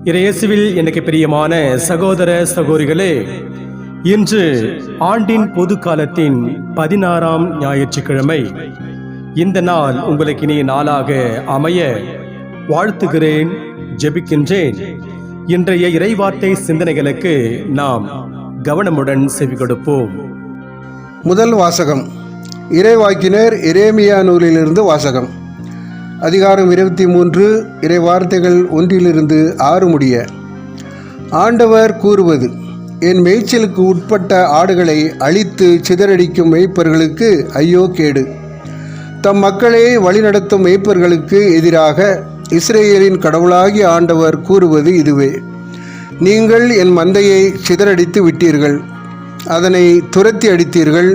இயேசுவில் எனக்கு பிரியமான சகோதர சகோதரிகளே, இன்று ஆண்டின் பொது காலத்தின் 16ஆம் ஞாயிற்றுக்கிழமை. இந்த நாள் உங்களுக்கு இனிய நாளாக அமைய வாழ்த்துகிறேன், ஜெபிக்கின்றேன். இன்றைய இறைவார்த்தை சிந்தனைகளுக்கு நாம் கவனமுடன் செவி கொடுப்போம். முதல் வாசகம் இறைவாக்கினர் எரேமியா நூலிலிருந்து வாசகம். அதிகாரம் 23, இறை வார்த்தைகள் 1-6 முடிய. ஆண்டவர் கூறுவது: என் மேய்ச்சலுக்கு உட்பட்ட ஆடுகளை அழித்து சிதறடிக்கும் மேய்ப்பர்களுக்கு ஐயோ கேடு. தம் மக்களை வழிநடத்தும் மேய்ப்பர்களுக்கு எதிராக இஸ்ரேலின் கடவுளாகிய ஆண்டவர் கூறுவது இதுவே: நீங்கள் என் மந்தையை சிதறடித்து விட்டீர்கள், அதனை துரத்தி அடித்தீர்கள்,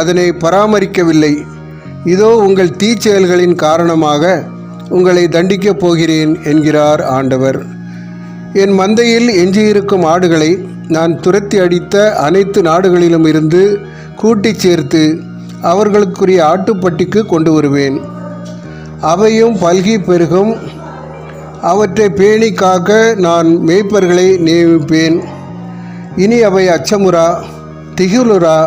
அதனை பராமரிக்கவில்லை. இதோ உங்கள் தீச்செயல்களின் காரணமாக உங்களை தண்டிக்கப் போகிறேன் என்கிறார் ஆண்டவர். என் மந்தையில் எஞ்சியிருக்கும் ஆடுகளை நான் துரத்தி அடித்த அனைத்து நாடுகளிலும் இருந்து கூட்டிச் சேர்த்து அவர்களுக்குரிய ஆட்டுப்பட்டிக்கு கொண்டு வருவேன். அவையும் பல்கி பெருகும். அவற்றை பேணி காக்க நான் மேய்ப்பர்களை நியமிப்பேன். இனி அவை அச்சமுறா, திகிலுறா,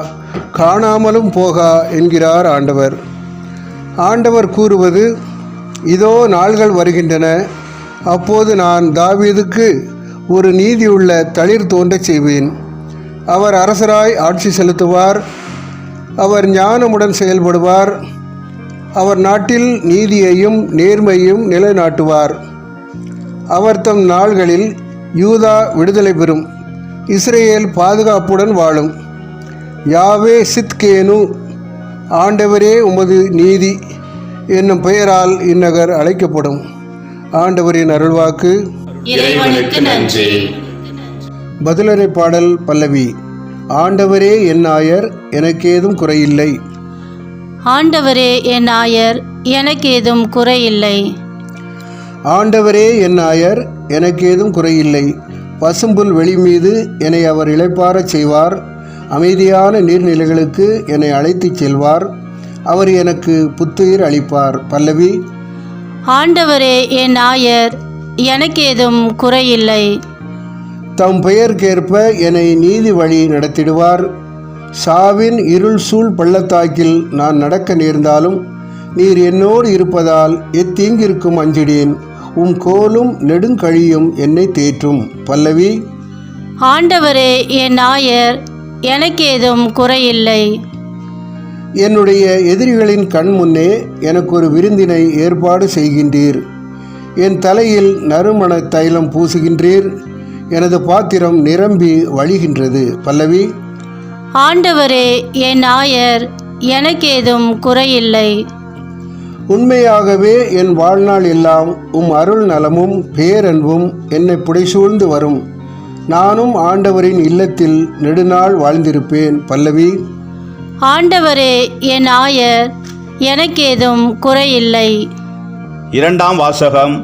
காணாமலும் போகா என்கிறார் ஆண்டவர். ஆண்டவர் கூறுவது: இதோ நாள்கள் வருகின்றன, அப்போது நான் தாவீதுக்கு ஒரு நீதியுள்ள தளிர் தோன்றச் செய்வேன். அவர் அரசராய் ஆட்சி செலுத்துவார். அவர் ஞானமுடன் செயல்படுவார். அவர் நாட்டில் நீதியையும் நேர்மையும் நிலைநாட்டுவார். அவர் தம் நாள்களில் யூதா விடுதலை பெறும், இஸ்ரேல் பாதுகாப்புடன் வாழும். யாவே சித்கேனு, ஆண்டவரே உமது நீதி என்னும் பெயரால் இந்நகர் அழைக்கப்படும். ஆண்டவரின் அருள்வாக்கு. இறைவனுக்கு நன்றி. பதிலரை பாடல் பல்லவி. ஆண்டவரே என் ஆயர், எனக்கேதும் குறையில்லை. ஆண்டவரே என் ஆயர், எனக்கேதும் குறையில்லை. ஆண்டவரே என் ஆயர், எனக்கேதும் குறையில்லை. பசும்புல் வெளி மீது என்னை அவர் இளைப்பாரச் செய்வார். அமைதியான நீர்நிலைகளுக்கு என்னை அழைத்துச் செல்வார். அவர் எனக்கு புத்துயிர் அளிப்பார். பல்லவி. ஆண்டவரே என் ஆயர், எனக்கேதும் குறையில்லை. தம் பெயர்க்கேற்ப என்னை நீதி வழி நடத்திடுவார். சாவின் இருள் சூழ் பள்ளத்தாக்கில் நான் நடக்க நேர்ந்தாலும் நீர் என்னோடு இருப்பதால் எத்தீங்கிற்கும் அஞ்சிடேன். உம் கோலும் நெடுங்கழியும் என்னை தேற்றும். பல்லவி. ஆண்டவரே என் ஆயர், எனக்கேதும் குறையில்லை. என்னுடைய எதிரிகளின் கண் முன்னே எனக்கு ஒரு விருந்தினை ஏற்பாடு செய்கின்றீர். என் தலையில் நறுமண தைலம் பூசுகின்றீர். எனது பாத்திரம் நிரம்பி வழிகின்றது. பல்லவி. ஆண்டவரே என் ஆயர், எனக்கேதும் குறையில்லை. உண்மையாகவே என் வாழ்நாள் எல்லாம் உம் அருள் நலமும் பேரன்பும் என்னை புடைசூழ்ந்து வரும். நானும் ஆண்டவரின் இல்லத்தில் நெடுநாள் வாழ்ந்திருப்பேன். பல்லவி. ஆண்டவரே என் ஆயர், எனக்கேதும் குறையில்லை. இரண்டாம் வாசகம்.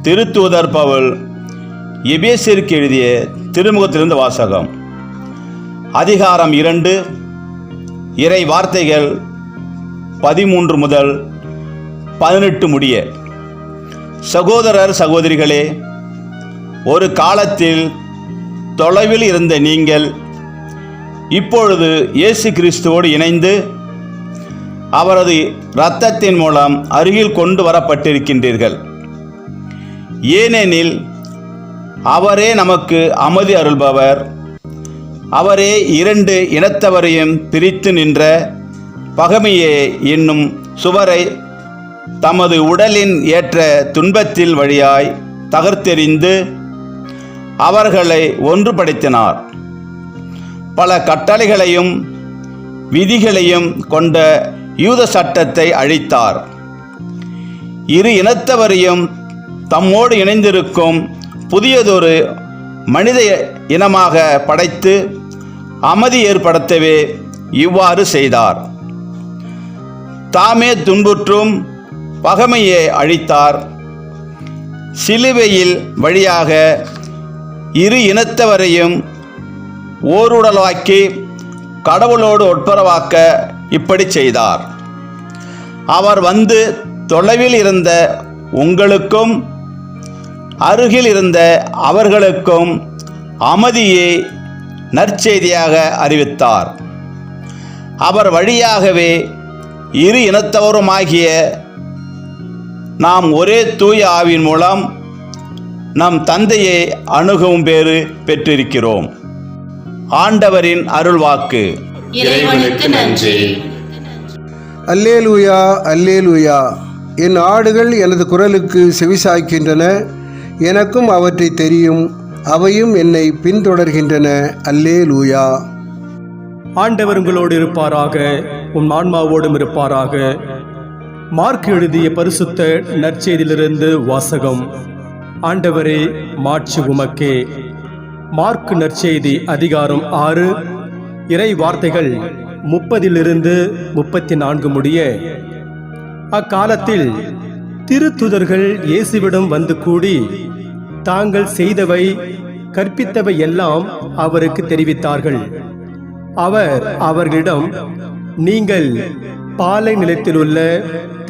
திருத்தூதர் பவுல் எபேசியருக்கு எழுதிய திருமுகத்திலிருந்து வாசகம். அதிகாரம் 2, இறை வார்த்தைகள் 13 முதல் 18 முடிய. சகோதரர் சகோதரிகளே, ஒரு காலத்தில் தொலைவில் இருந்த நீங்கள் இப்பொழுது இயேசு கிறிஸ்துவோடு இணைந்து அவரது இரத்தத்தின் மூலம் அருகில் கொண்டு வரப்பட்டிருக்கின்றீர்கள். ஏனெனில் அவரே நமக்கு அமைதி அருள்பவர். அவரே 2 இனத்தவரையும் பிரித்து நின்ற பகைமையே என்னும் சுவரை தமது உடலின் ஏற்ற துன்பத்தில் வழியாய் தகர்த்தெறிந்து அவர்களை ஒன்றுபடுத்தினார். பல கட்டளைகளையும் விதிகளையும் கொண்ட யூத சட்டத்தை அழித்தார். 2 இனத்தவரையும் தம்மோடு இணைந்திருக்கும் புதியதொரு மனித இனமாக படைத்து அமைதி ஏற்படுத்தவே இவ்வாறு செய்தார். தாமே துன்புற்றும் பகைமையை அழித்தார். சிலுவையில் வழியாக 2 இனத்தவரையும் ஓருடலாக்கி கடவுளோடு ஒட்பரவாக்க இப்படி செய்தார். அவர் வந்து தொலைவில் இருந்த உங்களுக்கும் அருகில் இருந்த அவர்களுக்கும் அமைதியை நற்செய்தியாக அறிவித்தார். அவர் வழியாகவே இரு இனத்தவருமாகிய நாம் ஒரே தூய ஆவியின் மூலம் நம் தந்தையை அணுகும் பேறு பெற்றிருக்கிறோம். ஆண்டவரின் அருள்வாக்கு. இறைவனுக்கு நன்றி. அல்லேலூயா, அல்லேலூயா. என் ஆடுகள் எனது குரலுக்கு செவிசாய்க்கின்றன, எனக்கும் அவற்றை தெரியும், அவையும் என்னை பின்தொடர்கின்றன. அல்லேலூயா. ஆண்டவர் உங்களோடு இருப்பாராக, உன் ஆன்மாவோடும் இருப்பாராக. மார்க் எழுதிய பரிசுத்த நற்செய்தியிலிருந்து வாசகம். ஆண்டவரே, மாட்சி உமக்கே. மார்க் நற்செய்தி அதிகாரம் 6 இறை வார்த்தைகள் 30-34 முடிய. அக்காலத்தில் திருத்துதர்கள் இயேசுவிடம் வந்து கூடி தாங்கள் செய்தவை கற்பித்தவை எல்லாம் அவருக்கு தெரிவித்தார்கள். அவர் அவர்களிடம், நீங்கள் பாலை நிலத்தில் உள்ள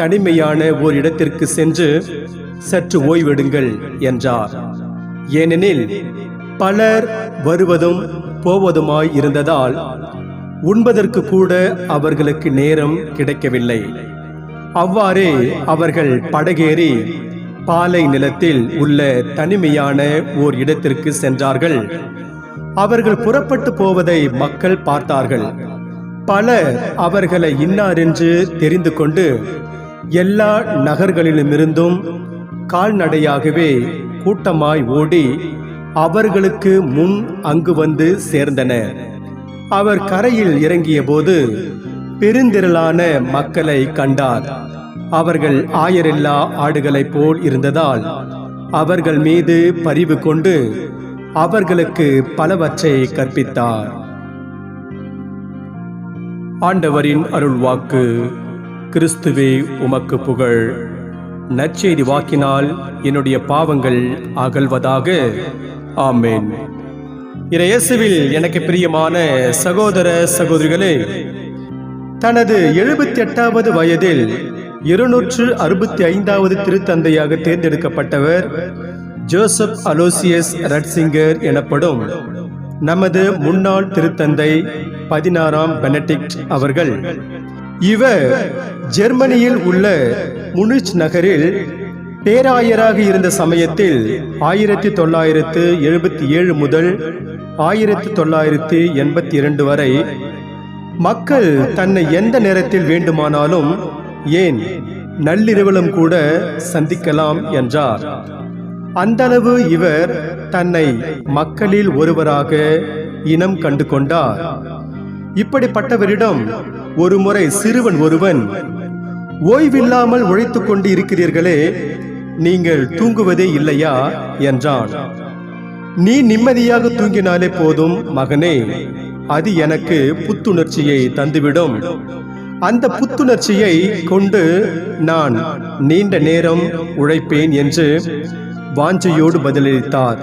தனிமையான ஓர் இடத்திற்கு சென்று சற்று ஓய்வெடுங்கள் என்றார். ஏனெனில் பலர் வருவதும் போவதுமாய் இருந்ததால் உண்பதற்கு கூட அவர்களுக்கு நேரம் கிடைக்கவில்லை. அவ்வாறே அவர்கள் படகேறி பாலை நிலத்தில் உள்ள தனிமையான ஓர் இடத்திற்கு சென்றார்கள். அவர்கள் புறப்பட்டு போவதை மக்கள் பார்த்தார்கள். பலர் அவர்களை இன்னாரென்று தெரிந்து கொண்டு எல்லா நகர்களிலுமிருந்தும் கால்நடையாகவே கூட்டமாய் ஓடி அவர்களுக்கு முன் அங்கு வந்து சேர்ந்தனர். அவர் கரையில் இறங்கிய போது பெருந்திரளான மக்களை கண்டார். அவர்கள் ஆயரில்லா ஆடுகளைப் போல் இருந்ததால் அவர்கள் மீது பரிவு கொண்டு அவர்களுக்கு பலவற்றை கற்பித்தார். ஆண்டவரின் அருள்வாக்கு. கிறிஸ்துவே உமக்கு புகழ். நற்செய்தி வாக்கினால் என்னுடைய பாவங்கள் அகல்வதாக. ஆமென். இயேசுவில் எனக்கு பிரியமான சகோதர சகோதரிகளே, தனது 78வது வயதில் 265வது திருத்தந்தையாக தேர்ந்தெடுக்கப்பட்டவர் ஜோசப் அலோசியஸ் ரட்சிங்கர் எனப்படும் நமது முன்னாள் திருத்தந்தை 16ஆம் பெனடிக்ட் அவர்கள். இவர் ஜெர்மனியில் உள்ள முனிச் நகரில் பேராயராக இருந்த சமயத்தில் 1977 முதல் 1982 வரை மக்கள் தன்னை எந்த நேரத்தில் வேண்டுமானாலும், ஏன் நள்ளிரவிலும் கூட சந்திக்கலாம் என்றார். அந்தளவு இவர் தன்னை மக்களில் ஒருவராக இனம் கண்டு கொண்டார். இப்படிப்பட்டவரிடம் ஒருமுறை சிறுவன் ஒருவன், ஓய்வில்லாமல் உழைத்துக் கொண்டு இருக்கிறீர்களே, நீங்கள் தூங்குவதே இல்லையா என்றான். நீ நிம்மதியாக தூங்கினாலே போதும் மகனே, அது எனக்கு புத்துணர்ச்சியை தந்துவிடும். அந்த புத்துணர்ச்சியை கொண்டு நான் நீண்ட நேரம் உழைப்பேன் என்று வாஞ்சையோடு பதிலளித்தார்.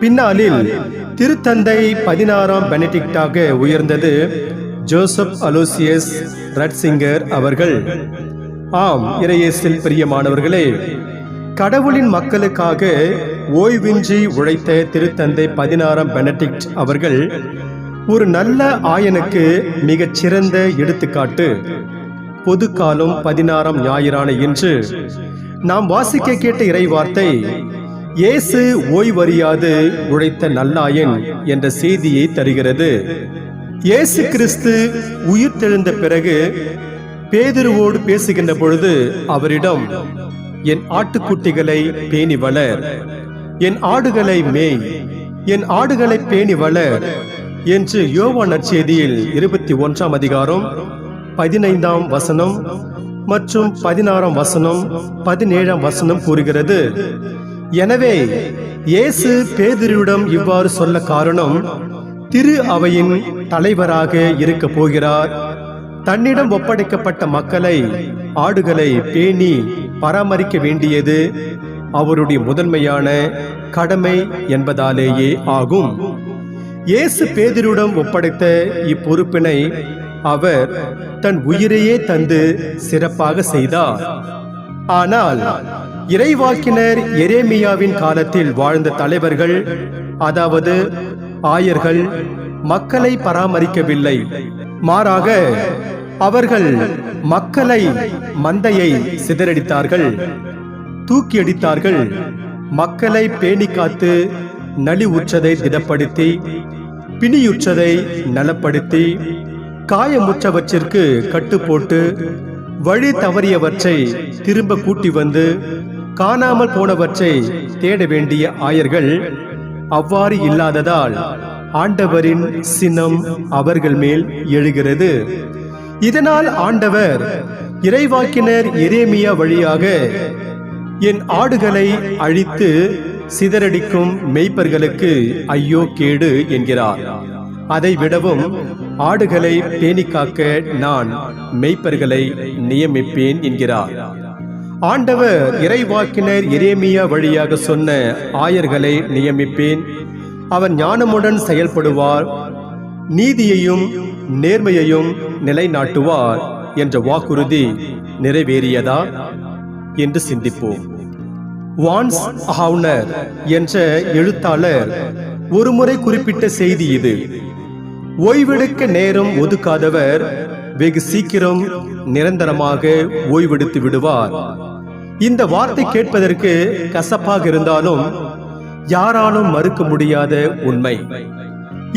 பின்னாளில் திருத்தந்தை 16ஆம் பெனடிக்டாக உயர்ந்தது ஜோசப் அலோசியஸ் ரட்சிங்கர் அவர்கள். ஆம், இறையேசில் பிரியமானவர்களே, கடவுளின் மக்களுக்காக ஓய்வின்றி உழைத்த திருத்தந்தை 16ஆம் பெனடிக்ட் அவர்கள் ஒரு நல்ல ஆயனுக்கு மிகச் சிறந்த எடுத்துக்காட்டு. பொதுக்காலம் 16ஆம் ஞாயிறான இன்று நாம் வாசிக்க கேட்ட இறைவார்த்தை இயேசு ஓய்வறியாது உழைத்த நல்லாயன் என்ற செய்தியை தருகிறது. இயேசு கிறிஸ்து உயிர்த்தெழுந்த பிறகு பேதுருவோடு பேசுகின்ற பொழுது அவரிடம், என் ஆட்டுக்குட்டிகளை பேணி வளர், என் ஆடுகளை மேய், என் ஆடுகளை பேணி வளர் என்று யோவான் நற்செய்தியில் 21ஆம் அதிகாரம் 15ஆம் வசனம் மற்றும் 16ஆம் வசனம் 17ஆம் வசனம் கூறுகிறது. எனவே இயேசு பேதுருவிடம் இவ்வாறு சொல்ல காரணம், திரு அவையின் தலைவராக இருக்க போகிறார். தன்னிடம் ஒப்படைக்கப்பட்ட மக்களை, ஆடுகளை பேணி பராமரிக்க வேண்டியது அவருடைய முதன்மையான கடமை என்பதாலேயே ஆகும். இயேசு பேதுருவிடம் ஒப்படைத்த இப்பொறுப்பினை அவர் தன் உயிரையே தந்து சிறப்பாக செய்தார். ஆனால் இறைவாக்கினர் எரேமியாவின் காலத்தில் வாழ்ந்த தலைவர்கள், அதாவது ஆயர்கள், மக்களை பராமரிக்கவில்லை. மாறாக அவர்கள் மக்களை, மந்தையை சிதறடித்தார்கள், தூக்கியடித்தார்கள். மக்களை பேணி காத்து நலிவுற்றதை திடப்படுத்தி, பிணியுற்றதை நலப்படுத்தி, காயமுற்றவற்றிற்கு கட்டுப்போட்டு, வழி தவறியவற்றை திரும்ப கூட்டி வந்து, காணாமல் போனவற்றை தேட வேண்டிய ஆயர்கள் அவ்வாறு இல்லாததால் ஆண்டவரின் சினம் அவர்கள் மேல் எழுகிறது. இதனால் ஆண்டவர் இறைவாக்கினர் எரேமியா வழியாக, என் ஆடுகளை அழித்து சிதறடிக்கும் மேய்ப்பர்களுக்கு ஐயோ கேடு என்கிறார். அதை விடவும் ஆடுகளை பேணிக்காக்க நான் மேய்ப்பர்களை நியமிப்பேன் என்கிறார். ஆண்டவர் இறைவாக்கினர் எரேமியா வழியாக சொன்ன ஆயர்களை நியமிப்பேன், அவர் ஞானமுடன் செயல்படுவார், நீதியையும் நேர்மையையும் நிலைநாட்டுவார் என்ற வாக்குறுதி நிறைவேறியதா என்று சிந்திப்போம். வான்ஸ் ஹவுனர் என்ற எழுத்தாளர் ஒருமுறை குறிப்பிட்ட செய்தி இது. ஓய்வெடுக்க நேரம் ஒதுக்காதவர் வெகு சீக்கிரம் நிரந்தரமாக ஓய்வெடுத்து விடுவார். இந்த வார்த்தை கேட்பதற்கு கசப்பாக இருந்தாலும் யாராலும் மறுக்க முடியாத உண்மை.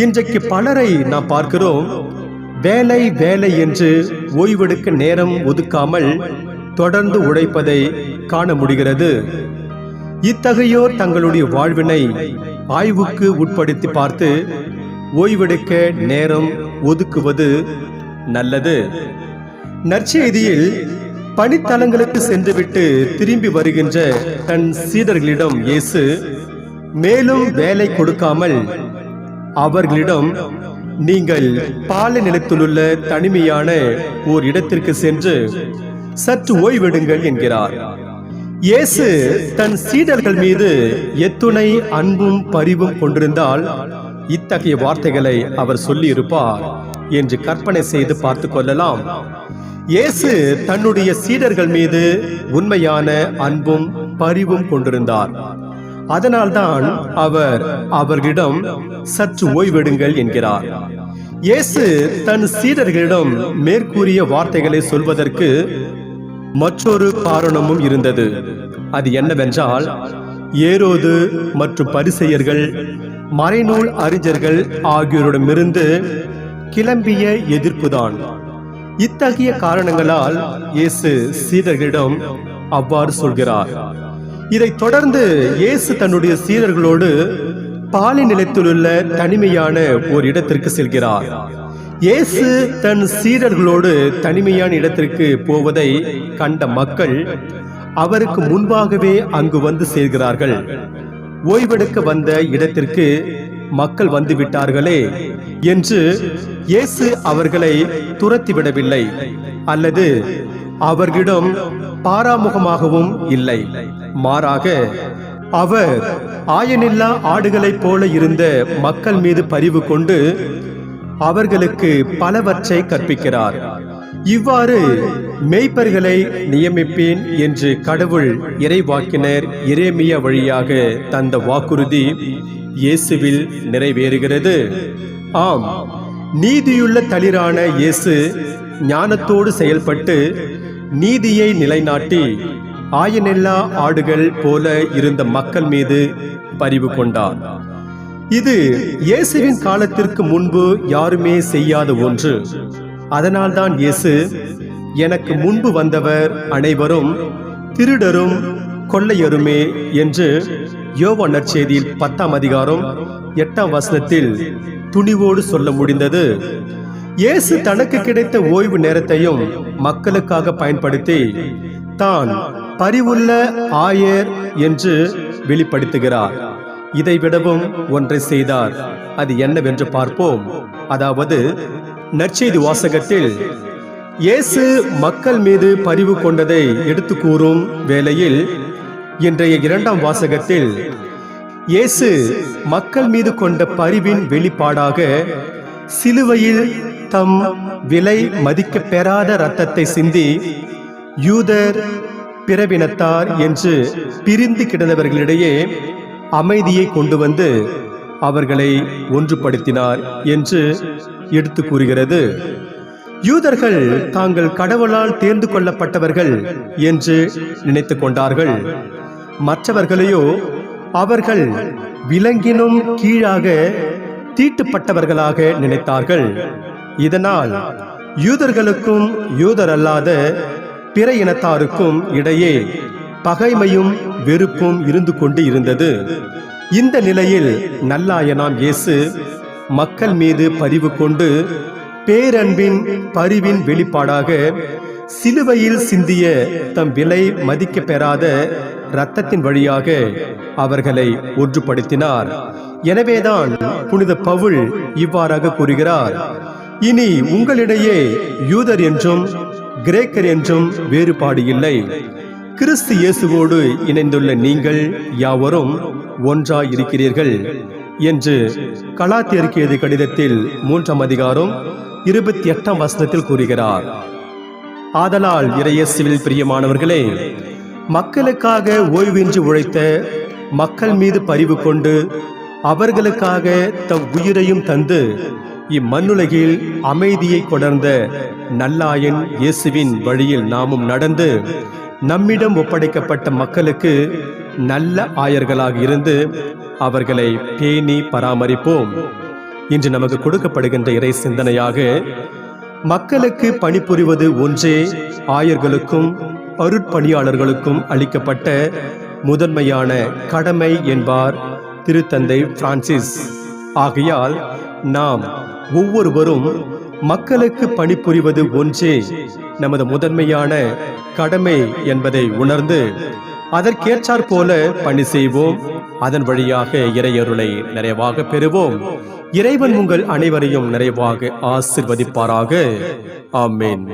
இன்றைக்கு பலரை நாம் பார்க்கிறோம், வேலை வேலை என்று ஓய்வெடுக்க நேரம் ஒதுக்காமல் தொடர்ந்து உழைப்பதை காண முடிகிறது. இத்தகையோர் தங்களுடைய வாழ்வினை ஆய்வுக்கு உட்படுத்தி பார்த்து ஓய்வெடுக்க நேரம் ஒதுக்குவது நல்லது. நற்செய்தியில் பணித்தலங்களுக்கு சென்றுவிட்டு திரும்பி வருகின்ற தன் சீடர்களிடம் இயேசு மேலும் வேலை கொடுக்காமல் அவர்களிடம், நீங்கள் பாலை நிலத்திலுள்ள தனிமையான ஓர் இடத்திற்கு சென்று சற்று ஓய்வெடுங்கள் என்கிறார். இயேசு தன் சீடர்கள் மீது எத்துணை அன்பும் பரிவும் கொண்டிருந்தால் இத்தகைய வார்த்தைகளை அவர் சொல்லியிருப்பார் என்று கற்பனை செய்து பார்த்து கொள்ளலாம். இயேசு தன்னுடைய சீடர்கள் மீது உண்மையான அன்பும் பரிவும் கொண்டிருந்தார். அதனால்தான் அவர் அவர்களிடம் சற்று ஓய்வெடுங்கள் என்கிறார். இயேசு தன் சீடர்களிடம் மேற்கூறிய வார்த்தைகளை சொல்வதற்கு மற்றொரு காரணமும் இருந்தது. அது என்னவென்றால், ஏரோது மற்றும் பரிசேயர்கள், மறைநூல் அறிஞர்கள் ஆகியோரிடமிருந்து கிளம்பிய எதிர்ப்புதான். இத்தகைய காரணங்களால் இயேசு சீடர்களிடம் அவ்வாறு சொல்கிறார். இதைத் தொடர்ந்து இயேசு தன்னுடைய சீடர்களோடு பாலை நிலத்திலுள்ள தனிமையான ஒரு இடத்திற்கு செல்கிறார். இயேசு தன் சீடர்களோடு தனிமையான இடத்திற்கு போவதை கண்ட மக்கள் அவருக்கு முன்பாகவே அங்கு வந்து சேர்கிறார்கள். ஓய்வெடுக்க வந்த இடத்திற்கு மக்கள் வந்து விட்டார்களே என்று இயேசு அவர்களை துரத்திவிடவில்லை, அல்லது அவர்களிடம் பாராமுகமாகவும் இல்லை. மாறாக அவர் ஆயனில்லா ஆடுகளைப் போல இருந்த மக்கள் மீது பரிவு கொண்டு அவர்களுக்கு பலவற்றை கற்பிக்கிறார். இவ்வாறு மேய்ப்பர்களை நியமிப்பேன் என்று கடவுள் இறைவாக்கினர் எரேமியா வழியாக தந்த வாக்குறுதி இயேசுவில் நிறைவேறுகிறது. ஆம், நீதியுள்ள தளிரான இயேசு ஞானத்தோடு செயல்பட்டு நீதியை நிலைநாட்டி ஆயனெல்லா ஆடுகள் போல இருந்த மக்கள் மீது பரிவு கொண்டார். இது இயேசுவின் காலத்திற்கு முன்பு யாருமே செய்யாத ஒன்று. அதனால்தான் இயேசு, எனக்கு முன்பு வந்தவர் அனைவரும் திருடரும் கொள்ளையருமே என்று யோவான் நற்செய்தியில் 10ஆம் அதிகாரம் 8ஆம் வசனத்தில் துணிவோடு சொல்ல முடிந்தது. இயேசு தனக்கு கிடைத்த ஓய்வு நேரத்தையும் மக்களுக்காக பயன்படுத்தி தான் பரிவுள்ள ஆயர் என்று வெளிப்படுத்துகிறார். இதை விடவும் ஒன்றை செய்தார். அது என்னவென்று பார்ப்போம். அதாவது, நற்செய்தி வாசகத்தில் இயேசு மக்கள் மீது பரிவு கொண்டதை எடுத்து கூறும் வேளையில், இன்றைய 2ஆம் வாசகத்தில் இயேசு மக்கள் மீது கொண்ட பரிவின் வெளிப்பாடாக சிலுவையில் தம் விலை மதிக்க பெறாத இரத்தத்தை சிந்தி யூதர் பிறவினத்தார் என்று பிரிந்து கிடந்தவர்களிடையே அமைதியை கொண்டு வந்து அவர்களை ஒன்றுபடுத்தினார் என்று எடுத்து கூறுகிறது. யூதர்கள் தாங்கள் கடவுளால் தேர்ந்து கொள்ளப்பட்டவர்கள் என்று நினைத்து கொண்டார்கள். மற்றவர்களையோ அவர்கள் விலங்கினும் கீழாக தீட்டுப்பட்டவர்களாக நினைத்தார்கள். இதனால் யூதர்களுக்கும் யூதரல்லாத பிற இனத்தாருக்கும் இடையே பகைமையும் வெறுப்பும் இருந்து கொண்டு இருந்தது. இந்த நிலையில் நல்லாயனாம் இயேசு மக்கள் மீது பரிவு கொண்டு பேரன்பின் பரிவின் வெளிப்பாடாக சிலுவையில் சிந்திய தம் விலை மதிக்க பெறாத இரத்தத்தின் வழியாக அவர்களை ஒன்றுபடுத்தினார். எனவேதான் புனித பவுல் இவ்வாறாக கூறுகிறார், இனி உங்களிடையே யூதர் என்றும் கிரேக்கர் என்றும் வேறுபாடு இல்லை, கிறிஸ்து இயேசுவோடு இணைந்துள்ள நீங்கள் யாவரும் ஒன்றாய் இருக்கிறீர்கள் என்று கலாத்தியருக்கு எழுதிய கடிதத்தில் 3ஆம் அதிகாரம் 28ஆம் வசனத்தில் கூறுகிறார். ஆதலால் இறையேசுவில் பிரியமானவர்களே, மக்களுக்காக ஓய்வின்றி உழைத்த மக்கள் மீது பரிவு கொண்டு அவர்களுக்காக தம் உயிரையும் தந்து இம்மண்ணுலகில் அமைதியை கொணர்ந்த நல்லாயன் இயேசுவின் வழியில் நாமும் நடந்து நம்மிடம் ஒப்படைக்கப்பட்ட மக்களுக்கு நல்ல ஆயர்களாக இருந்து அவர்களை பேணி பராமரிப்போம். இன்று நமக்கு கொடுக்கப்படுகின்ற இறை சிந்தனையாக, மக்களுக்கு பணிபுரிவது ஒன்றே ஆயர்களுக்கும் அருட்பணியாளர்களுக்கும் அளிக்கப்பட்ட முதன்மையான கடமை என்பார் திருத்தந்தை பிரான்சிஸ். ஆகையால் நாம் ஒவ்வொருவரும் மக்களுக்கு பணிபுரிவது ஒன்றே நமது முதன்மையான கடமை என்பதை உணர்ந்து அதற்கேற்றாற் போல பணி செய்வோம். அதன் வழியாக இறையருளை நிறைவாக பெறுவோம். இறைவன் உங்கள் அனைவரையும் நிறைவாக ஆசிர்வதிப்பாராக. ஆமென்.